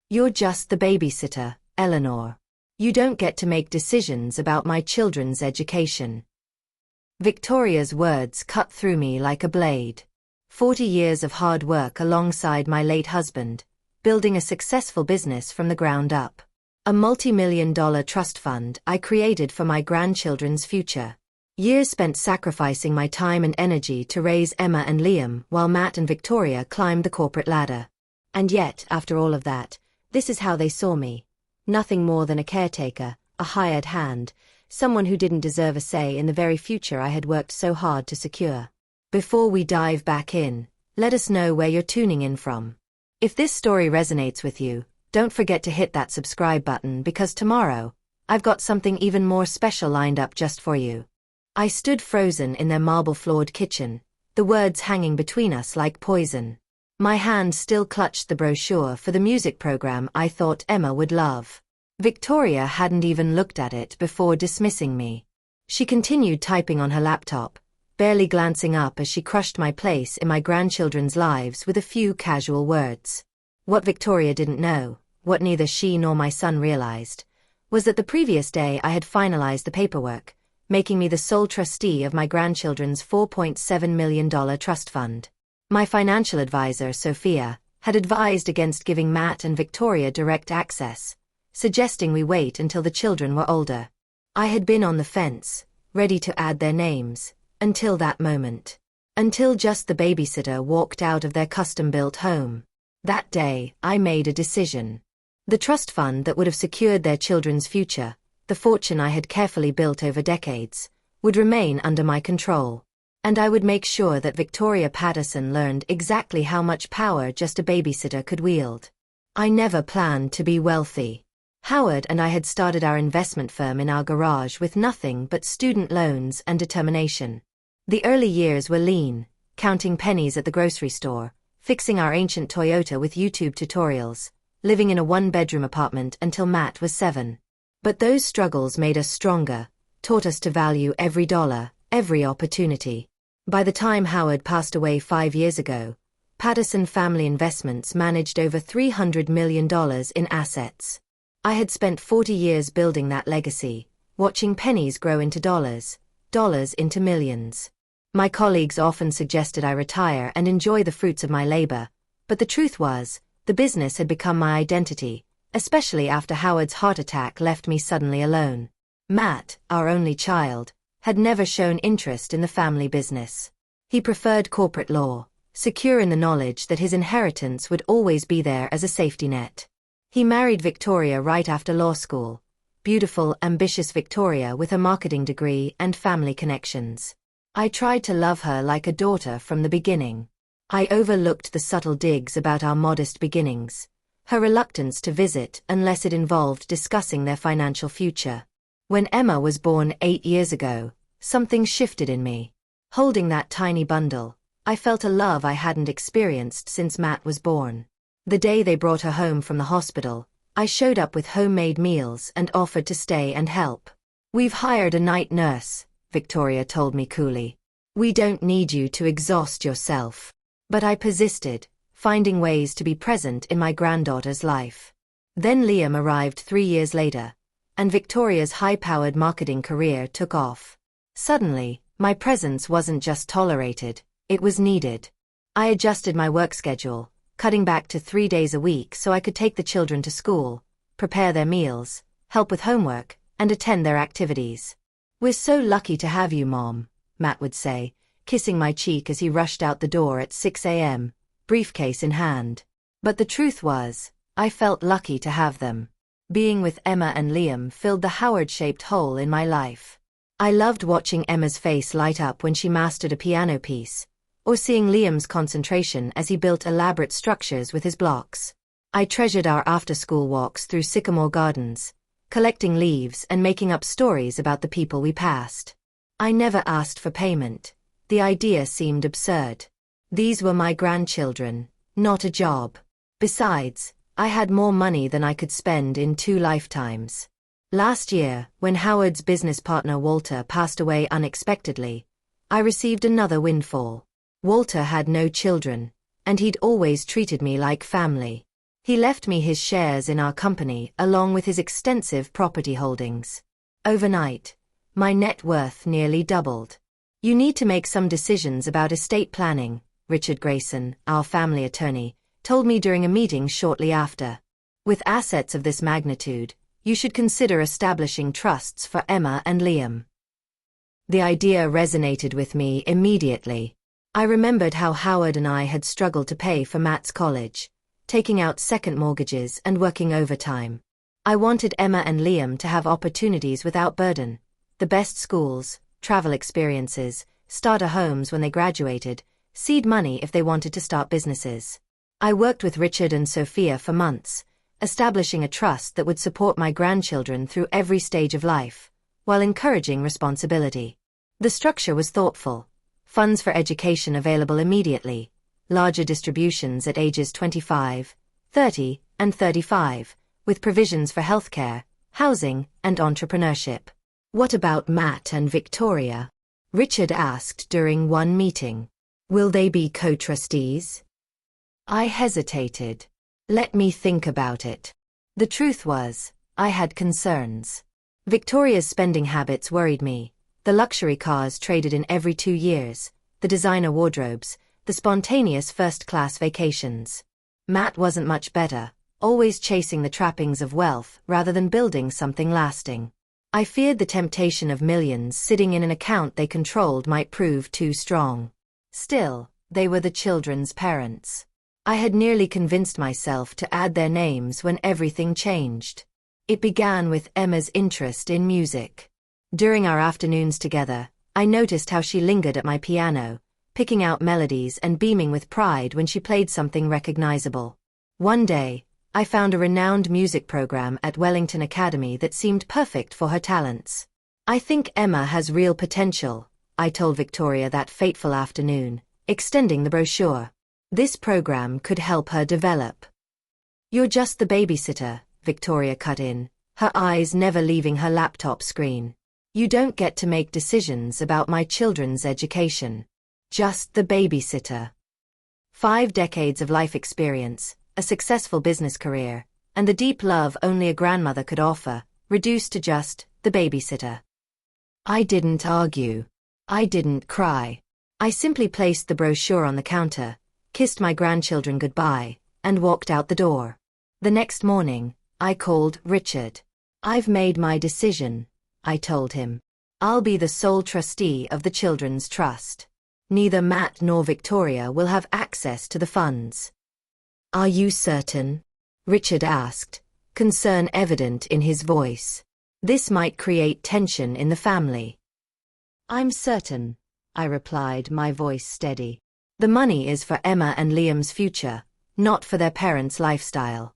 You're just the babysitter, Eleanor. You don't get to make decisions about my children's education. Victoria's words cut through me like a blade. 40 years of hard work alongside my late husband, building a successful business from the ground up. A multi-million-dollar trust fund I created for my grandchildren's future. Years spent sacrificing my time and energy to raise Emma and Liam while Matt and Victoria climbed the corporate ladder. And yet, after all of that, this is how they saw me. Nothing more than a caretaker, a hired hand, someone who didn't deserve a say in the very future I had worked so hard to secure. Before we dive back in, let us know where you're tuning in from. If this story resonates with you, don't forget to hit that subscribe button because tomorrow, I've got something even more special lined up just for you. I stood frozen in their marble-floored kitchen, the words hanging between us like poison. My hand still clutched the brochure for the music program I thought Emma would love. Victoria hadn't even looked at it before dismissing me. She continued typing on her laptop, barely glancing up as she crushed my place in my grandchildren's lives with a few casual words. What Victoria didn't know, what neither she nor my son realized, was that the previous day I had finalized the paperwork, making me the sole trustee of my grandchildren's $4.7 million trust fund. My financial advisor, Sophia, had advised against giving Matt and Victoria direct access, suggesting we wait until the children were older. I had been on the fence, ready to add their names, until that moment. Until just the babysitter walked out of their custom-built home. That day, I made a decision. The trust fund that would have secured their children's future, the fortune I had carefully built over decades, would remain under my control. And I would make sure that Victoria Patterson learned exactly how much power just a babysitter could wield. I never planned to be wealthy. Howard and I had started our investment firm in our garage with nothing but student loans and determination. The early years were lean, counting pennies at the grocery store, fixing our ancient Toyota with YouTube tutorials, living in a one-bedroom apartment until Matt was 7. But those struggles made us stronger, taught us to value every dollar, every opportunity. By the time Howard passed away 5 years ago, Patterson Family Investments managed over $300 million in assets. I had spent 40 years building that legacy, watching pennies grow into dollars, dollars into millions. My colleagues often suggested I retire and enjoy the fruits of my labor, but the truth was, the business had become my identity, especially after Howard's heart attack left me suddenly alone. Matt, our only child, had never shown interest in the family business. He preferred corporate law, secure in the knowledge that his inheritance would always be there as a safety net. He married Victoria right after law school, beautiful, ambitious Victoria with a marketing degree and family connections. I tried to love her like a daughter from the beginning. I overlooked the subtle digs about our modest beginnings, her reluctance to visit unless it involved discussing their financial future. When Emma was born 8 years ago, something shifted in me. Holding that tiny bundle, I felt a love I hadn't experienced since Matt was born. The day they brought her home from the hospital, I showed up with homemade meals and offered to stay and help. "We've hired a night nurse," Victoria told me coolly. "We don't need you to exhaust yourself." But I persisted, finding ways to be present in my granddaughter's life. Then Liam arrived 3 years later, and Victoria's high-powered marketing career took off. Suddenly, my presence wasn't just tolerated, it was needed. I adjusted my work schedule, cutting back to 3 days a week so I could take the children to school, prepare their meals, help with homework, and attend their activities. "We're so lucky to have you, Mom," Matt would say, kissing my cheek as he rushed out the door at 6 a.m., briefcase in hand. But the truth was, I felt lucky to have them. Being with Emma and Liam filled the Howard-shaped hole in my life. I loved watching Emma's face light up when she mastered a piano piece, or seeing Liam's concentration as he built elaborate structures with his blocks. I treasured our after-school walks through Sycamore Gardens, collecting leaves and making up stories about the people we passed. I never asked for payment. The idea seemed absurd. These were my grandchildren, not a job. Besides, I had more money than I could spend in 2 lifetimes. Last year, when Howard's business partner Walter passed away unexpectedly, I received another windfall. Walter had no children, and he'd always treated me like family. He left me his shares in our company along with his extensive property holdings. Overnight, my net worth nearly doubled. You need to make some decisions about estate planning, Richard Grayson, our family attorney, told me during a meeting shortly after. With assets of this magnitude, you should consider establishing trusts for Emma and Liam. The idea resonated with me immediately. I remembered how Howard and I had struggled to pay for Matt's college, taking out second mortgages and working overtime. I wanted Emma and Liam to have opportunities without burden, the best schools, travel experiences, starter homes when they graduated, seed money if they wanted to start businesses. I worked with Richard and Sophia for months, establishing a trust that would support my grandchildren through every stage of life, while encouraging responsibility. The structure was thoughtful. Funds for education available immediately, larger distributions at ages 25, 30, and 35, with provisions for healthcare, housing, and entrepreneurship. What about Matt and Victoria? Richard asked during one meeting. Will they be co-trustees? I hesitated. Let me think about it. The truth was, I had concerns. Victoria's spending habits worried me. The luxury cars traded in every 2 years, the designer wardrobes, the spontaneous first-class vacations. Matt wasn't much better, always chasing the trappings of wealth rather than building something lasting. I feared the temptation of millions sitting in an account they controlled might prove too strong. Still, they were the children's parents. I had nearly convinced myself to add their names when everything changed. It began with Emma's interest in music. During our afternoons together, I noticed how she lingered at my piano, picking out melodies and beaming with pride when she played something recognizable. One day, I found a renowned music program at Wellington Academy that seemed perfect for her talents. I think Emma has real potential, I told Victoria that fateful afternoon, extending the brochure. This program could help her develop. You're just the babysitter, Victoria cut in, her eyes never leaving her laptop screen. You don't get to make decisions about my children's education. Just the babysitter. 5 decades of life experience, a successful business career, and the deep love only a grandmother could offer, reduced to just the babysitter. I didn't argue. I didn't cry. I simply placed the brochure on the counter, kissed my grandchildren goodbye, and walked out the door. The next morning, I called Richard. I've made my decision, I told him. I'll be the sole trustee of the Children's Trust. Neither Matt nor Victoria will have access to the funds. Are you certain? Richard asked, concern evident in his voice. This might create tension in the family. I'm certain, I replied, my voice steady. The money is for Emma and Liam's future, not for their parents' lifestyle.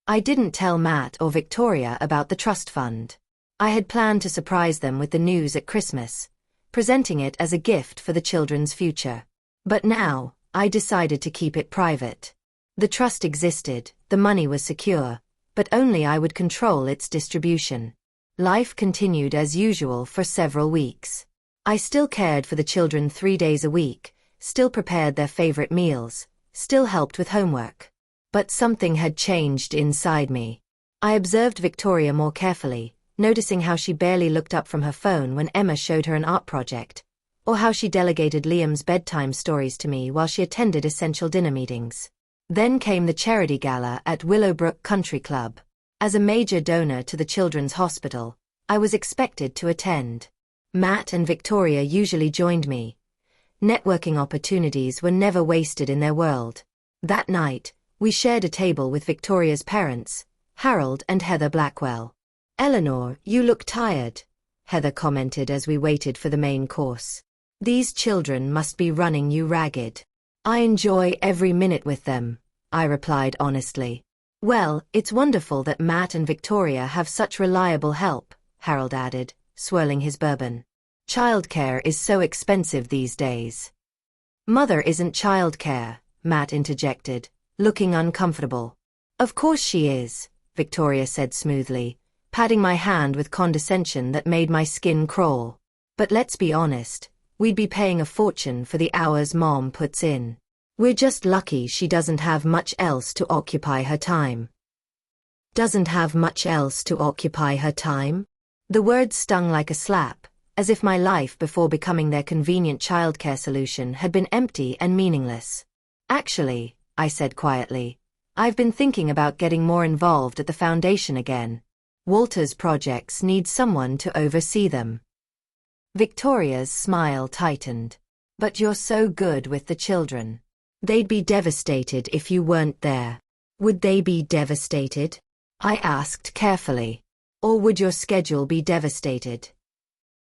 I didn't tell Matt or Victoria about the trust fund. I had planned to surprise them with the news at Christmas, presenting it as a gift for the children's future. But now, I decided to keep it private. The trust existed, the money was secure, but only I would control its distribution. Life continued as usual for several weeks. I still cared for the children 3 days a week, still prepared their favorite meals, still helped with homework. But something had changed inside me. I observed Victoria more carefully, noticing how she barely looked up from her phone when Emma showed her an art project, or how she delegated Liam's bedtime stories to me while she attended essential dinner meetings. Then came the charity gala at Willowbrook Country Club. As a major donor to the Children's Hospital, I was expected to attend. Matt and Victoria usually joined me. Networking opportunities were never wasted in their world. That night, we shared a table with Victoria's parents, Harold and Heather Blackwell. Eleanor, you look tired, Heather commented as we waited for the main course. These children must be running you ragged. I enjoy every minute with them, I replied honestly. Well, it's wonderful that Matt and Victoria have such reliable help, Harold added, swirling his bourbon. Childcare is so expensive these days. Mother isn't childcare, Matt interjected, looking uncomfortable. Of course she is, Victoria said smoothly, patting my hand with condescension that made my skin crawl. But let's be honest, we'd be paying a fortune for the hours Mom puts in. We're just lucky she doesn't have much else to occupy her time. Doesn't have much else to occupy her time? The words stung like a slap, as if my life before becoming their convenient childcare solution had been empty and meaningless. Actually, I said quietly, I've been thinking about getting more involved at the foundation again. Walter's projects need someone to oversee them. Victoria's smile tightened. But you're so good with the children. They'd be devastated if you weren't there. Would they be devastated? I asked carefully. Or would your schedule be devastated?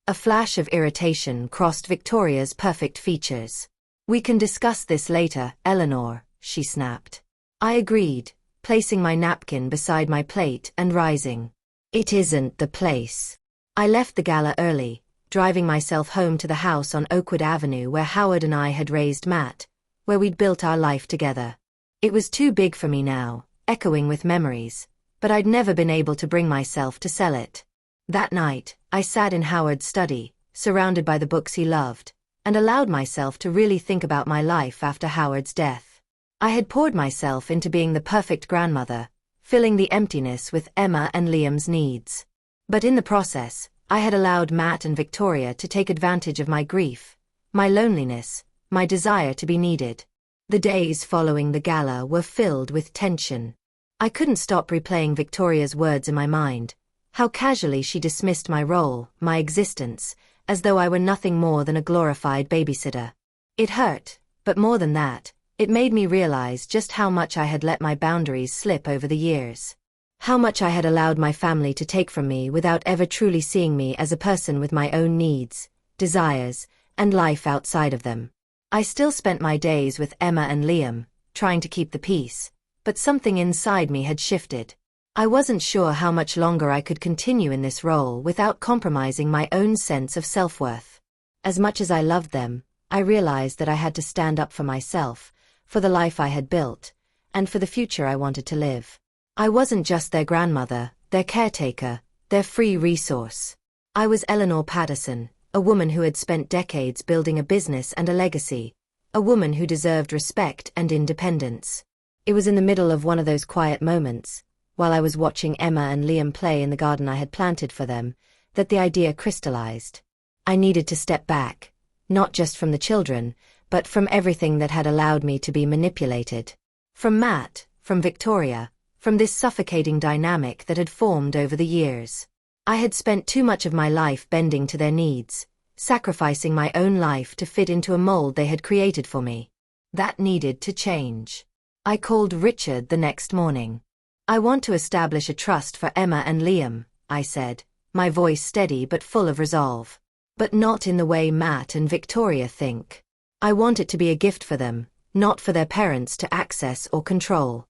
A flash of irritation crossed Victoria's perfect features. We can discuss this later, Eleanor, she snapped. I agreed, placing my napkin beside my plate and rising. It isn't the place. I left the gala early, driving myself home to the house on Oakwood Avenue where Howard and I had raised Matt, where we'd built our life together. It was too big for me now, echoing with memories, but I'd never been able to bring myself to sell it. That night, I sat in Howard's study, surrounded by the books he loved, and allowed myself to really think about my life after Howard's death. I had poured myself into being the perfect grandmother, filling the emptiness with Emma and Liam's needs. But in the process, I had allowed Matt and Victoria to take advantage of my grief, my loneliness, my desire to be needed. The days following the gala were filled with tension. I couldn't stop replaying Victoria's words in my mind, how casually she dismissed my role, my existence, as though I were nothing more than a glorified babysitter. It hurt, but more than that, it made me realize just how much I had let my boundaries slip over the years. How much I had allowed my family to take from me without ever truly seeing me as a person with my own needs, desires, and life outside of them. I still spent my days with Emma and Liam, trying to keep the peace, but something inside me had shifted. I wasn't sure how much longer I could continue in this role without compromising my own sense of self-worth. As much as I loved them, I realized that I had to stand up for myself, for the life I had built, and for the future I wanted to live. I wasn't just their grandmother, their caretaker, their free resource. I was Eleanor Patterson, a woman who had spent decades building a business and a legacy, a woman who deserved respect and independence. It was in the middle of one of those quiet moments, while I was watching Emma and Liam play in the garden I had planted for them, that the idea crystallized. I needed to step back, not just from the children, but from everything that had allowed me to be manipulated. From Matt, from Victoria, from this suffocating dynamic that had formed over the years. I had spent too much of my life bending to their needs, sacrificing my own life to fit into a mold they had created for me. That needed to change. I called Richard the next morning. I want to establish a trust for Emma and Liam, I said, my voice steady but full of resolve. But not in the way Matt and Victoria think. I want it to be a gift for them, not for their parents to access or control.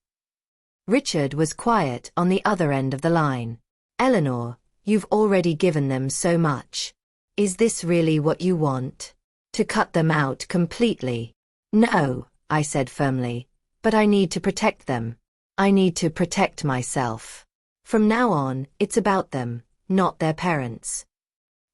Richard was quiet on the other end of the line. Eleanor, you've already given them so much. Is this really what you want? To cut them out completely? No, I said firmly, but I need to protect them. I need to protect myself. From now on, it's about them, not their parents.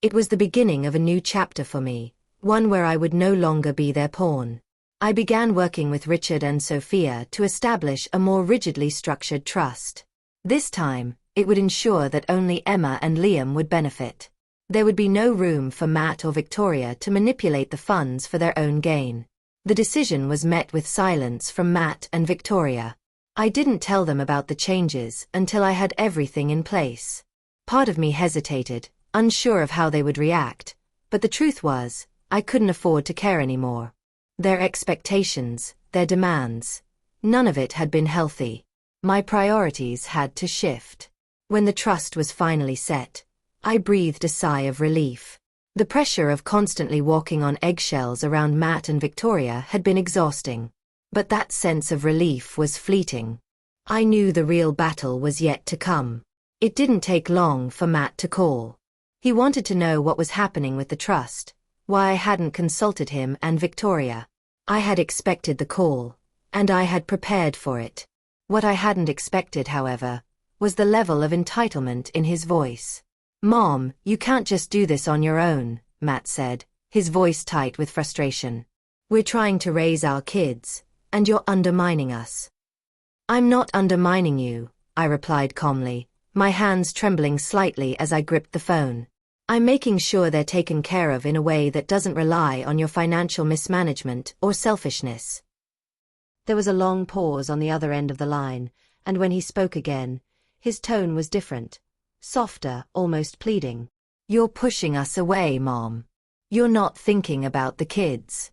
It was the beginning of a new chapter for me, one where I would no longer be their pawn. I began working with Richard and Sophia to establish a more rigidly structured trust. This time, it would ensure that only Emma and Liam would benefit. There would be no room for Matt or Victoria to manipulate the funds for their own gain. The decision was met with silence from Matt and Victoria. I didn't tell them about the changes until I had everything in place. Part of me hesitated, unsure of how they would react, but the truth was, I couldn't afford to care anymore. Their expectations, their demands, none of it had been healthy. My priorities had to shift. When the trust was finally set, I breathed a sigh of relief. The pressure of constantly walking on eggshells around Matt and Victoria had been exhausting. But that sense of relief was fleeting. I knew the real battle was yet to come. It didn't take long for Matt to call. He wanted to know what was happening with the trust, why I hadn't consulted him and Victoria. I had expected the call, and I had prepared for it. What I hadn't expected, however, was the level of entitlement in his voice. "Mom, you can't just do this on your own," Matt said, his voice tight with frustration. We're trying to raise our kids, and you're undermining us. I'm not undermining you, I replied calmly, my hands trembling slightly as I gripped the phone. I'm making sure they're taken care of in a way that doesn't rely on your financial mismanagement or selfishness. There was a long pause on the other end of the line, and when he spoke again, his tone was different, softer, almost pleading. You're pushing us away, Mom. You're not thinking about the kids.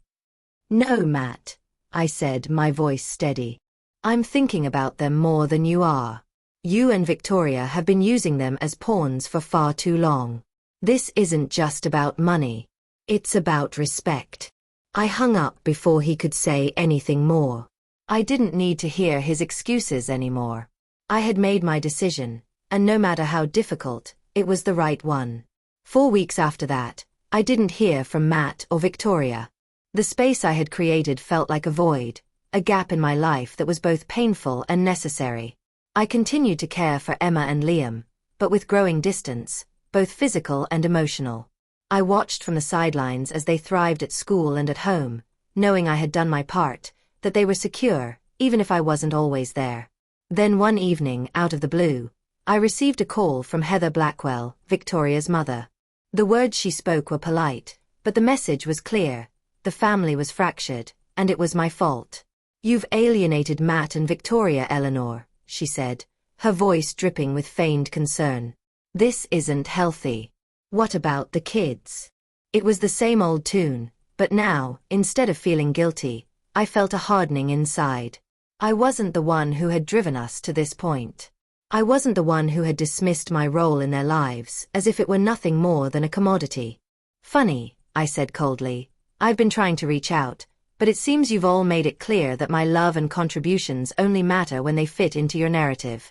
No, Matt, I said, my voice steady. I'm thinking about them more than you are. You and Victoria have been using them as pawns for far too long. This isn't just about money. It's about respect. I hung up before he could say anything more. I didn't need to hear his excuses anymore. I had made my decision, and no matter how difficult, it was the right one. 4 weeks after that, I didn't hear from Matt or Victoria. The space I had created felt like a void, a gap in my life that was both painful and necessary. I continued to care for Emma and Liam, but with growing distance, both physical and emotional. I watched from the sidelines as they thrived at school and at home, knowing I had done my part, that they were secure, even if I wasn't always there. Then one evening, out of the blue, I received a call from Heather Blackwell, Victoria's mother. The words she spoke were polite, but the message was clear. The family was fractured, and it was my fault. You've alienated Matt and Victoria, Eleanor, she said, her voice dripping with feigned concern. This isn't healthy. What about the kids? It was the same old tune, but now, instead of feeling guilty, I felt a hardening inside. I wasn't the one who had driven us to this point. I wasn't the one who had dismissed my role in their lives as if it were nothing more than a commodity. Funny, I said coldly. I've been trying to reach out, but it seems you've all made it clear that my love and contributions only matter when they fit into your narrative.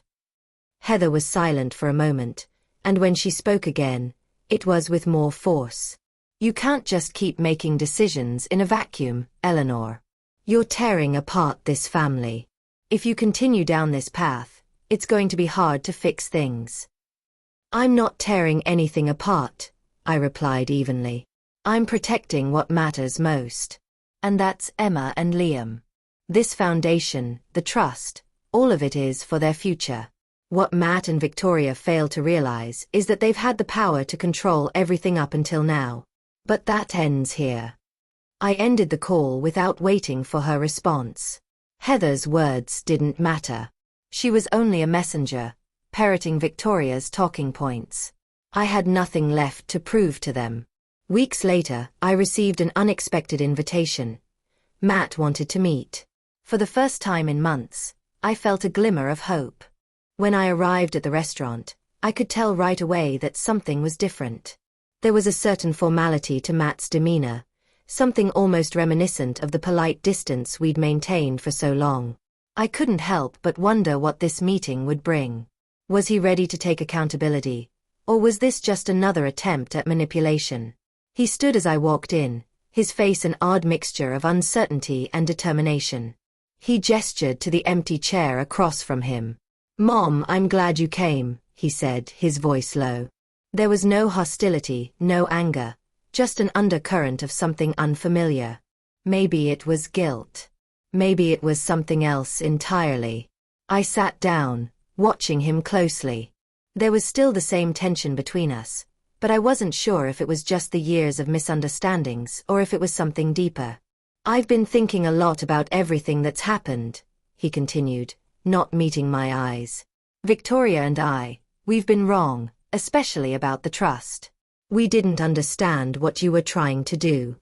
Heather was silent for a moment, and when she spoke again, it was with more force. You can't just keep making decisions in a vacuum, Eleanor. You're tearing apart this family. If you continue down this path, it's going to be hard to fix things. I'm not tearing anything apart, I replied evenly. I'm protecting what matters most. And that's Emma and Liam. This foundation, the trust, all of it is for their future. What Matt and Victoria fail to realize is that they've had the power to control everything up until now. But that ends here. I ended the call without waiting for her response. Heather's words didn't matter. She was only a messenger, parroting Victoria's talking points. I had nothing left to prove to them. Weeks later, I received an unexpected invitation. Matt wanted to meet. For the first time in months, I felt a glimmer of hope. When I arrived at the restaurant, I could tell right away that something was different. There was a certain formality to Matt's demeanor, something almost reminiscent of the polite distance we'd maintained for so long. I couldn't help but wonder what this meeting would bring. Was he ready to take accountability, or was this just another attempt at manipulation? He stood as I walked in, his face an odd mixture of uncertainty and determination. He gestured to the empty chair across from him. "Mom, I'm glad you came," he said, his voice low. There was no hostility, no anger, just an undercurrent of something unfamiliar. Maybe it was guilt. Maybe it was something else entirely. I sat down, watching him closely. There was still the same tension between us, but I wasn't sure if it was just the years of misunderstandings or if it was something deeper. "I've been thinking a lot about everything that's happened," he continued, not meeting my eyes. "Victoria and we've been wrong, especially about the trust. We didn't understand what you were trying to do."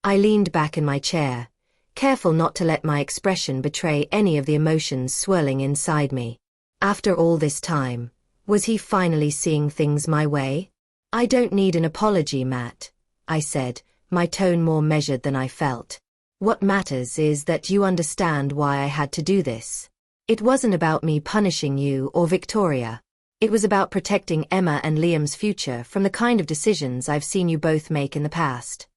I leaned back in my chair, careful not to let my expression betray any of the emotions swirling inside me. After all this time, was he finally seeing things my way? "I don't need an apology, Matt," I said, my tone more measured than I felt. "What matters is that you understand why I had to do this. It wasn't about me punishing you or Victoria. It was about protecting Emma and Liam's future from the kind of decisions I've seen you both make in the past."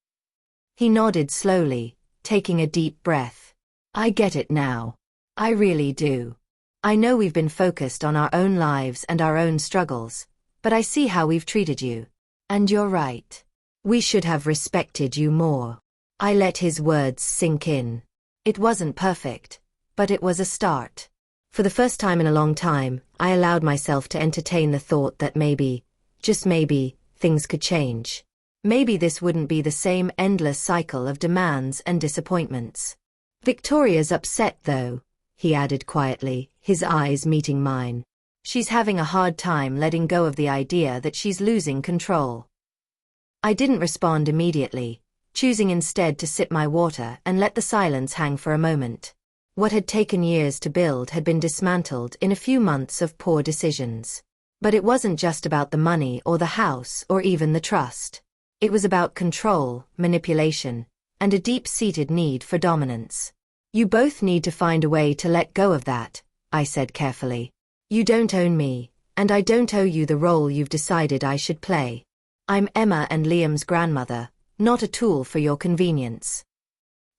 He nodded slowly, taking a deep breath. "I get it now. I really do. I know we've been focused on our own lives and our own struggles, but I see how we've treated you. And you're right. We should have respected you more. I let his words sink in. It wasn't perfect, but it was a start. For the first time in a long time, I allowed myself to entertain the thought that maybe, just maybe, things could change. Maybe this wouldn't be the same endless cycle of demands and disappointments. Victoria's upset though, he added quietly, his eyes meeting mine. She's having a hard time letting go of the idea that she's losing control. I didn't respond immediately, choosing instead to sip my water and let the silence hang for a moment. What had taken years to build had been dismantled in a few months of poor decisions. But it wasn't just about the money or the house or even the trust. It was about control, manipulation, and a deep-seated need for dominance. You both need to find a way to let go of that, I said carefully. You don't own me, and I don't owe you the role you've decided I should play. I'm Emma and Liam's grandmother, not a tool for your convenience.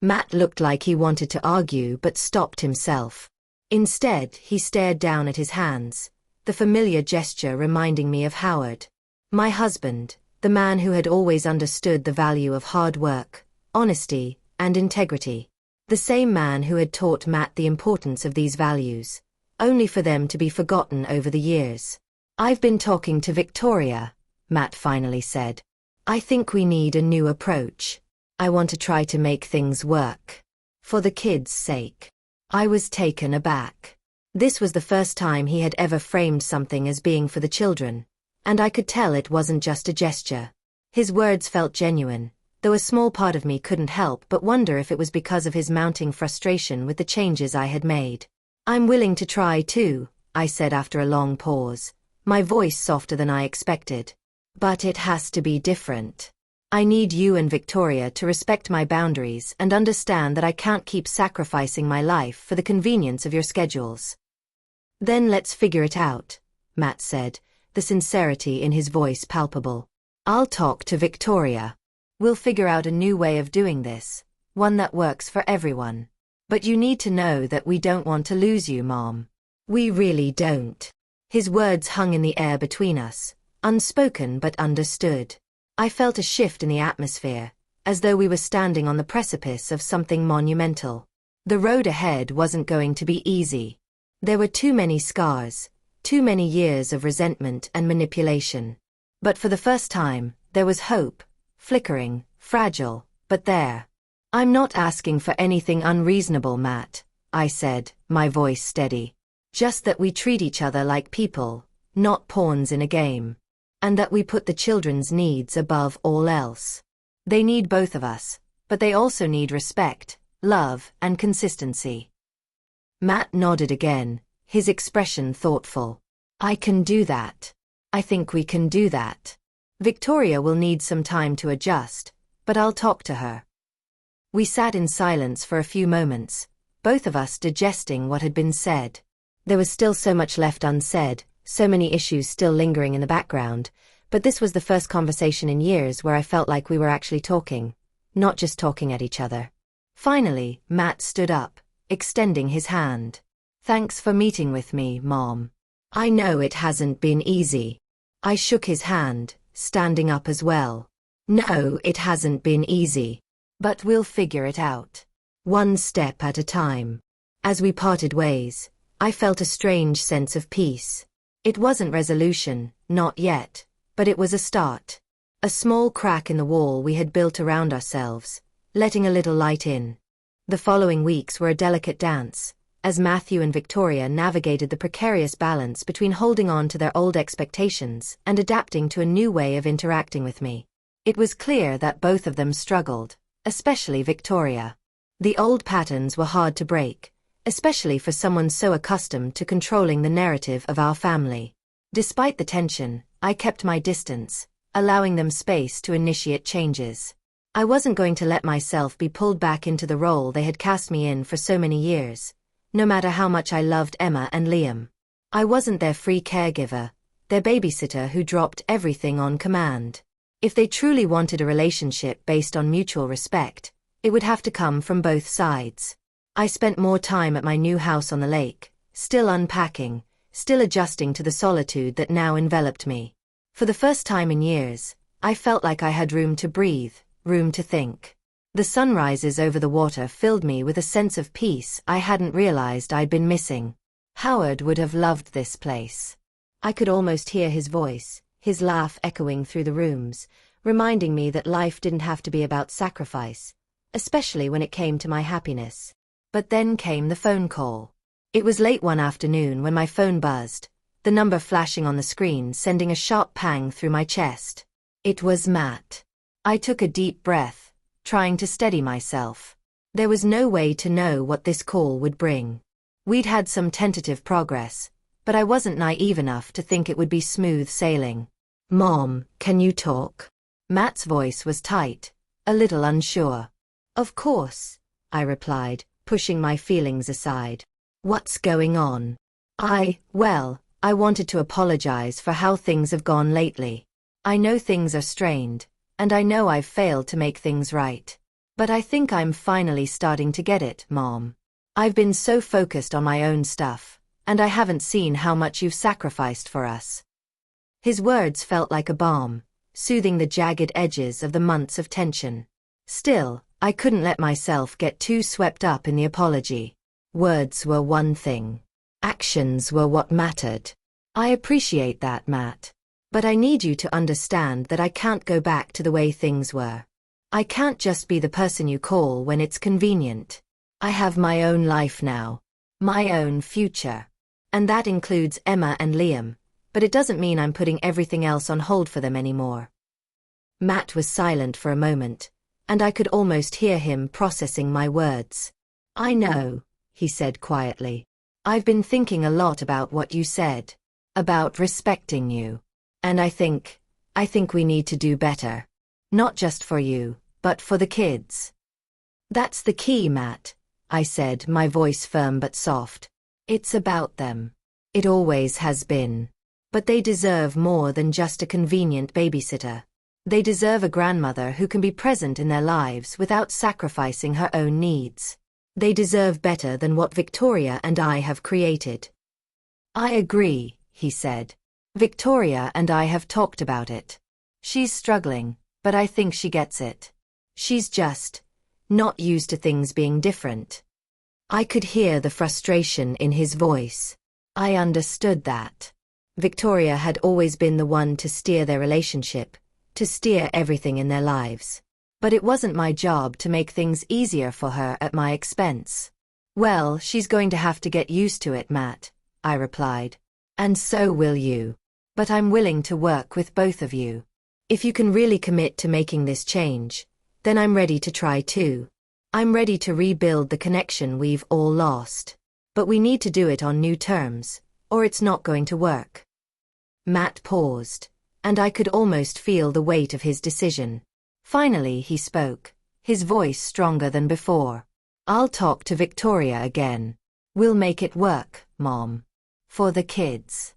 Matt looked like he wanted to argue but stopped himself. Instead, he stared down at his hands, the familiar gesture reminding me of Howard. My husband, the man who had always understood the value of hard work, honesty, and integrity. The same man who had taught Matt the importance of these values, only for them to be forgotten over the years. I've been talking to Victoria, Matt finally said. I think we need a new approach. I want to try to make things work. For the kids' sake. I was taken aback. This was the first time he had ever framed something as being for the children, and I could tell it wasn't just a gesture. His words felt genuine, though a small part of me couldn't help but wonder if it was because of his mounting frustration with the changes I had made. I'm willing to try too, I said after a long pause, my voice softer than I expected. But it has to be different. I need you and Victoria to respect my boundaries and understand that I can't keep sacrificing my life for the convenience of your schedules. Then let's figure it out, Matt said, the sincerity in his voice palpable. I'll talk to Victoria. We'll figure out a new way of doing this, one that works for everyone. But you need to know that we don't want to lose you, Mom. We really don't. His words hung in the air between us, unspoken but understood. I felt a shift in the atmosphere, as though we were standing on the precipice of something monumental. The road ahead wasn't going to be easy. There were too many scars, too many years of resentment and manipulation. But for the first time, there was hope, flickering, fragile, but there. I'm not asking for anything unreasonable, Matt, I said, my voice steady. Just that we treat each other like people, not pawns in a game. And that we put the children's needs above all else. They need both of us, but they also need respect, love, and consistency. Matt nodded again, his expression thoughtful. I can do that. I think we can do that. Victoria will need some time to adjust, but I'll talk to her. We sat in silence for a few moments, both of us digesting what had been said. There was still so much left unsaid, so many issues still lingering in the background, but this was the first conversation in years where I felt like we were actually talking, not just talking at each other. Finally, Matt stood up, extending his hand. Thanks for meeting with me, Mom. I know it hasn't been easy. I shook his hand, standing up as well. No, it hasn't been easy. But we'll figure it out. One step at a time. As we parted ways, I felt a strange sense of peace. It wasn't resolution, not yet, but it was a start. A small crack in the wall we had built around ourselves, letting a little light in. The following weeks were a delicate dance, as Matthew and Victoria navigated the precarious balance between holding on to their old expectations and adapting to a new way of interacting with me. It was clear that both of them struggled, especially Victoria. The old patterns were hard to break, especially for someone so accustomed to controlling the narrative of our family. Despite the tension, I kept my distance, allowing them space to initiate changes. I wasn't going to let myself be pulled back into the role they had cast me in for so many years, no matter how much I loved Emma and Liam. I wasn't their free caregiver, their babysitter who dropped everything on command. If they truly wanted a relationship based on mutual respect, it would have to come from both sides. I spent more time at my new house on the lake, still unpacking, still adjusting to the solitude that now enveloped me. For the first time in years, I felt like I had room to breathe, room to think. The sunrises over the water filled me with a sense of peace I hadn't realized I'd been missing. Howard would have loved this place. I could almost hear his voice, his laugh echoing through the rooms, reminding me that life didn't have to be about sacrifice, especially when it came to my happiness. But then came the phone call. It was late one afternoon when my phone buzzed, the number flashing on the screen sending a sharp pang through my chest. It was Matt. I took a deep breath, trying to steady myself. There was no way to know what this call would bring. We'd had some tentative progress, but I wasn't naive enough to think it would be smooth sailing. "Mom, can you talk?" Matt's voice was tight, a little unsure. "Of course," I replied, pushing my feelings aside. "What's going on?" Well, I wanted to apologize for how things have gone lately. I know things are strained, and I know I've failed to make things right. But I think I'm finally starting to get it, Mom. I've been so focused on my own stuff, and I haven't seen how much you've sacrificed for us. His words felt like a balm, soothing the jagged edges of the months of tension. Still, I couldn't let myself get too swept up in the apology. Words were one thing. Actions were what mattered. "I appreciate that, Matt. But I need you to understand that I can't go back to the way things were. I can't just be the person you call when it's convenient. I have my own life now. My own future. And that includes Emma and Liam, but it doesn't mean I'm putting everything else on hold for them anymore." Matt was silent for a moment, and I could almost hear him processing my words. "I know," he said quietly. "I've been thinking a lot about what you said. About respecting you. And I think we need to do better. Not just for you, but for the kids." "That's the key, Matt," I said, my voice firm but soft. "It's about them. It always has been. But they deserve more than just a convenient babysitter. They deserve a grandmother who can be present in their lives without sacrificing her own needs. They deserve better than what Victoria and I have created." "I agree," he said. "Victoria and I have talked about it. She's struggling, but I think she gets it. She's just not used to things being different." I could hear the frustration in his voice. I understood that. Victoria had always been the one to steer their relationship, to steer everything in their lives. But it wasn't my job to make things easier for her at my expense. "Well, she's going to have to get used to it, Matt," I replied. "And so will you. But I'm willing to work with both of you. If you can really commit to making this change, then I'm ready to try too. I'm ready to rebuild the connection we've all lost. But we need to do it on new terms, or it's not going to work." Matt paused, and I could almost feel the weight of his decision. Finally he spoke, his voice stronger than before. "I'll talk to Victoria again. We'll make it work, Mom. For the kids.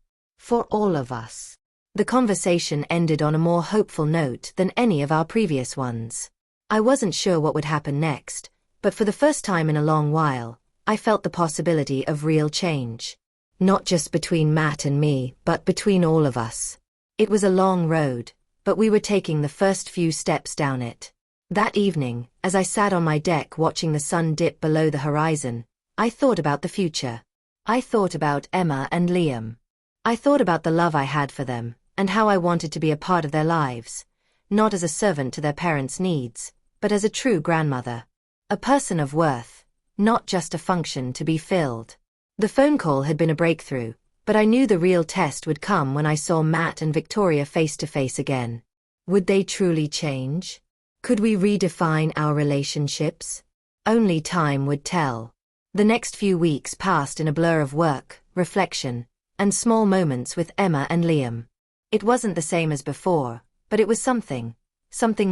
For all of us." The conversation ended on a more hopeful note than any of our previous ones. I wasn't sure what would happen next, but for the first time in a long while, I felt the possibility of real change. Not just between Matt and me, but between all of us. It was a long road, but we were taking the first few steps down it. That evening, as I sat on my deck watching the sun dip below the horizon, I thought about the future. I thought about Emma and Liam. I thought about the love I had for them, and how I wanted to be a part of their lives, not as a servant to their parents' needs, but as a true grandmother. A person of worth, not just a function to be filled. The phone call had been a breakthrough, but I knew the real test would come when I saw Matt and Victoria face to face again. Would they truly change? Could we redefine our relationships? Only time would tell. The next few weeks passed in a blur of work, reflection, and small moments with Emma and Liam. It wasn't the same as before, but it was something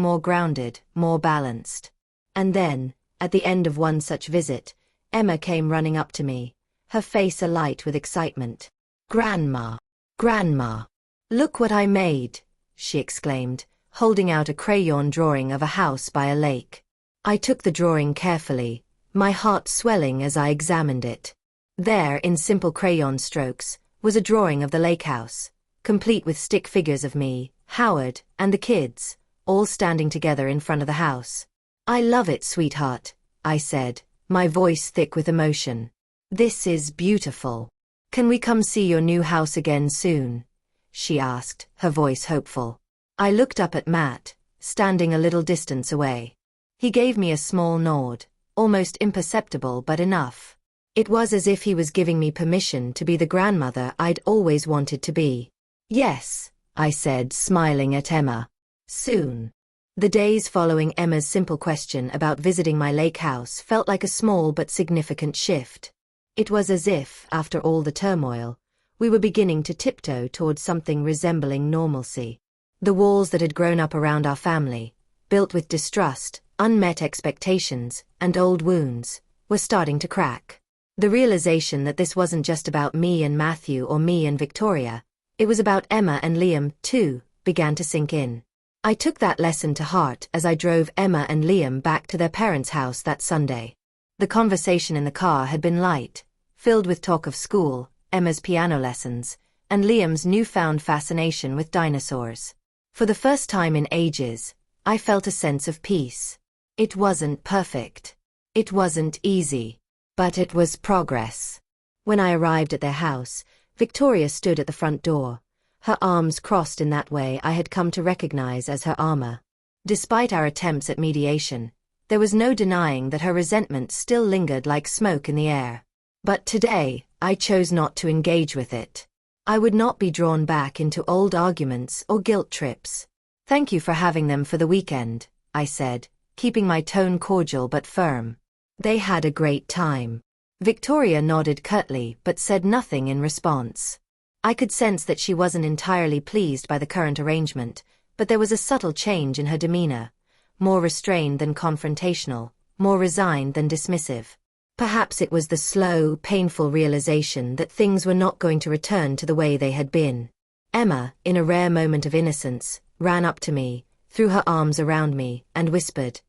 more grounded, more balanced. And then, at the end of one such visit, Emma came running up to me, her face alight with excitement. "Grandma! Grandma! Look what I made!" she exclaimed, holding out a crayon drawing of a house by a lake. I took the drawing carefully, my heart swelling as I examined it. There, in simple crayon strokes, was a drawing of the lake house, complete with stick figures of me, Howard, and the kids, all standing together in front of the house. I love it, sweetheart, I said, my voice thick with emotion. This is beautiful. Can we come see your new house again soon? She asked, her voice hopeful. I looked up at Matt, standing a little distance away. He gave me a small nod, almost imperceptible but enough. It was as if he was giving me permission to be the grandmother I'd always wanted to be. Yes, I said, smiling at Emma. Soon. The days following Emma's simple question about visiting my lake house felt like a small but significant shift. It was as if, after all the turmoil, we were beginning to tiptoe towards something resembling normalcy. The walls that had grown up around our family, built with distrust, unmet expectations, and old wounds, were starting to crack. The realization that this wasn't just about me and Matthew or me and Victoria, it was about Emma and Liam, too, began to sink in. I took that lesson to heart as I drove Emma and Liam back to their parents' house that Sunday. The conversation in the car had been light, filled with talk of school, Emma's piano lessons, and Liam's newfound fascination with dinosaurs. For the first time in ages, I felt a sense of peace. It wasn't perfect. It wasn't easy. But it was progress. When I arrived at their house, Victoria stood at the front door, her arms crossed in that way I had come to recognize as her armor. Despite our attempts at mediation, there was no denying that her resentment still lingered like smoke in the air. But today, I chose not to engage with it. I would not be drawn back into old arguments or guilt trips. Thank you for having them for the weekend, I said, keeping my tone cordial but firm. They had a great time. Victoria nodded curtly but said nothing in response. I could sense that she wasn't entirely pleased by the current arrangement, but there was a subtle change in her demeanor, more restrained than confrontational, more resigned than dismissive. Perhaps it was the slow, painful realization that things were not going to return to the way they had been. Emma, in a rare moment of innocence, ran up to me, threw her arms around me, and whispered,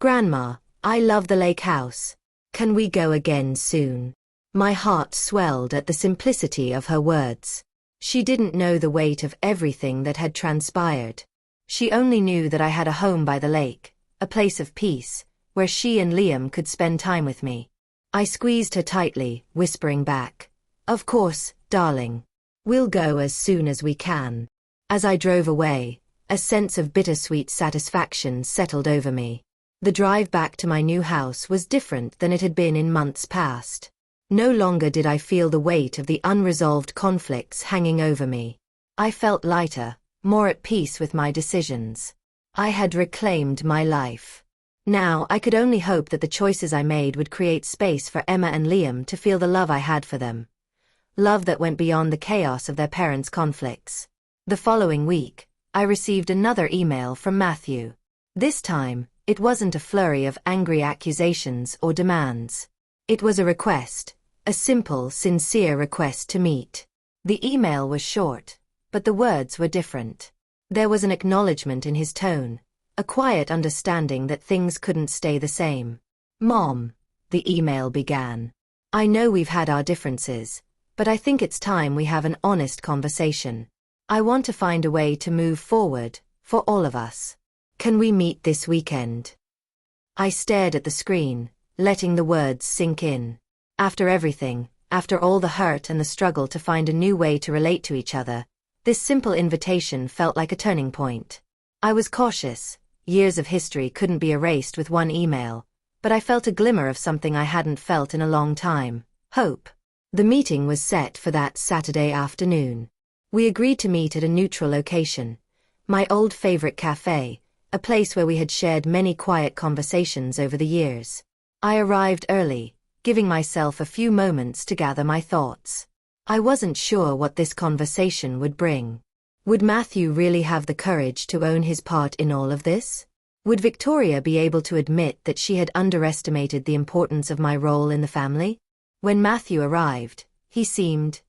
"Grandma, I love the lake house. Can we go again soon?" My heart swelled at the simplicity of her words. She didn't know the weight of everything that had transpired. She only knew that I had a home by the lake, a place of peace, where she and Liam could spend time with me. I squeezed her tightly, whispering back, "Of course, darling. We'll go as soon as we can." As I drove away, a sense of bittersweet satisfaction settled over me. The drive back to my new house was different than it had been in months past. No longer did I feel the weight of the unresolved conflicts hanging over me. I felt lighter, more at peace with my decisions. I had reclaimed my life. Now I could only hope that the choices I made would create space for Emma and Liam to feel the love I had for them. Love that went beyond the chaos of their parents' conflicts. The following week, I received another email from Matthew. This time, it wasn't a flurry of angry accusations or demands. It was a request, a simple, sincere request to meet. The email was short, but the words were different. There was an acknowledgement in his tone, a quiet understanding that things couldn't stay the same. "Mom," the email began. "I know we've had our differences, but I think it's time we have an honest conversation. I want to find a way to move forward, for all of us. Can we meet this weekend?" I stared at the screen, letting the words sink in. After everything, after all the hurt and the struggle to find a new way to relate to each other, this simple invitation felt like a turning point. I was cautious. Years of history couldn't be erased with one email, but I felt a glimmer of something I hadn't felt in a long time: hope. The meeting was set for that Saturday afternoon. We agreed to meet at a neutral location, my old favorite cafe, a place where we had shared many quiet conversations over the years. I arrived early, giving myself a few moments to gather my thoughts. I wasn't sure what this conversation would bring. Would Matthew really have the courage to own his part in all of this? Would Victoria be able to admit that she had underestimated the importance of my role in the family? When Matthew arrived, he seemed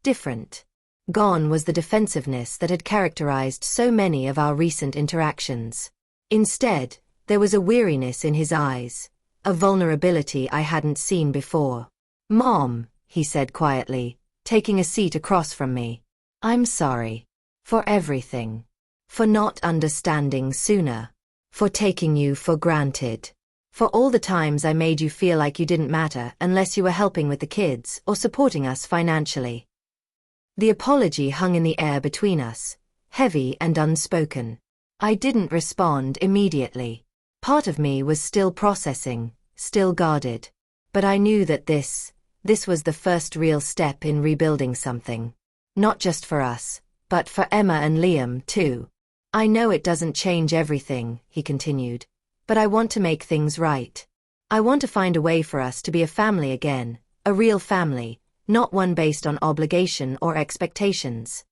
different. Gone was the defensiveness that had characterized so many of our recent interactions. Instead, there was a weariness in his eyes, a vulnerability I hadn't seen before. "Mom," he said quietly, taking a seat across from me. "I'm sorry. For everything. For not understanding sooner. For taking you for granted. For all the times I made you feel like you didn't matter unless you were helping with the kids or supporting us financially. The apology hung in the air between us, heavy and unspoken. I didn't respond immediately. Part of me was still processing, still guarded. But I knew that this was the first real step in rebuilding something. Not just for us, but for Emma and Liam, too. I know it doesn't change everything, he continued, but I want to make things right. I want to find a way for us to be a family again, a real family, not one based on obligation or expectations.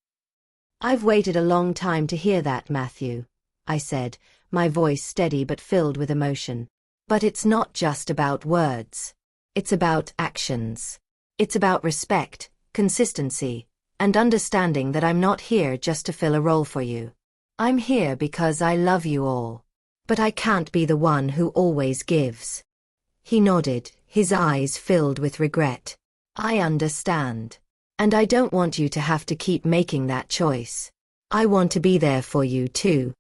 I've waited a long time to hear that, Matthew, I said, my voice steady but filled with emotion. But it's not just about words. It's about actions. It's about respect, consistency, and understanding that I'm not here just to fill a role for you. I'm here because I love you all. But I can't be the one who always gives. He nodded, his eyes filled with regret. I understand. And I don't want you to have to keep making that choice. I want to be there for you too.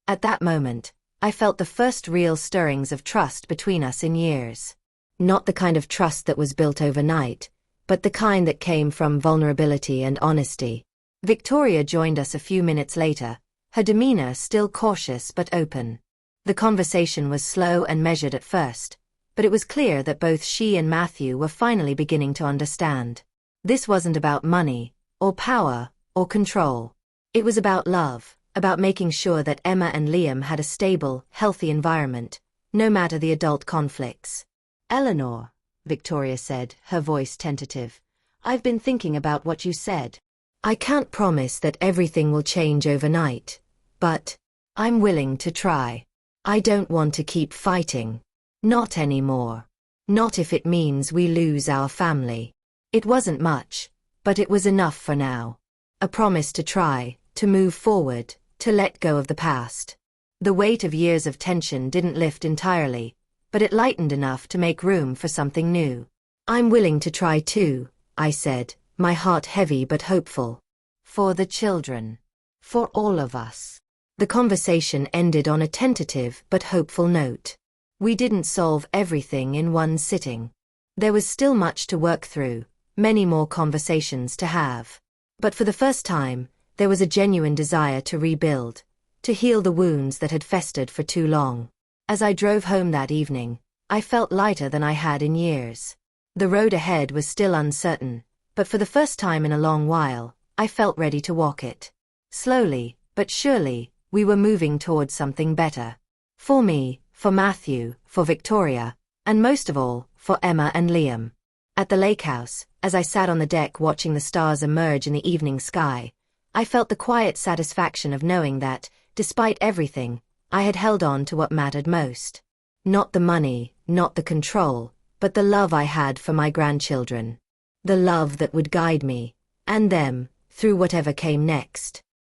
At that moment, I felt the first real stirrings of trust between us in years. Not the kind of trust that was built overnight, but the kind that came from vulnerability and honesty. Victoria joined us a few minutes later, her demeanor still cautious but open. The conversation was slow and measured at first, but it was clear that both she and Matthew were finally beginning to understand. This wasn't about money, or power, or control. It was about love, about making sure that Emma and Liam had a stable, healthy environment, no matter the adult conflicts. Eleanor, Victoria said, her voice tentative, I've been thinking about what you said. I can't promise that everything will change overnight, but I'm willing to try. I don't want to keep fighting. Not anymore. Not if it means we lose our family. It wasn't much, but it was enough for now. A promise to try, to move forward, to let go of the past. The weight of years of tension didn't lift entirely, but it lightened enough to make room for something new. I'm willing to try too, I said, my heart heavy but hopeful. For the children. For all of us. The conversation ended on a tentative but hopeful note. We didn't solve everything in one sitting. There was still much to work through, many more conversations to have. But for the first time, there was a genuine desire to rebuild, to heal the wounds that had festered for too long. As I drove home that evening, I felt lighter than I had in years. The road ahead was still uncertain, but for the first time in a long while, I felt ready to walk it. Slowly, but surely, we were moving towards something better. For me, for Matthew, for Victoria, and most of all, for Emma and Liam. At the lake house, as I sat on the deck watching the stars emerge in the evening sky, I felt the quiet satisfaction of knowing that, despite everything, I had held on to what mattered most. Not the money, not the control, but the love I had for my grandchildren. The love that would guide me, and them, through whatever came next.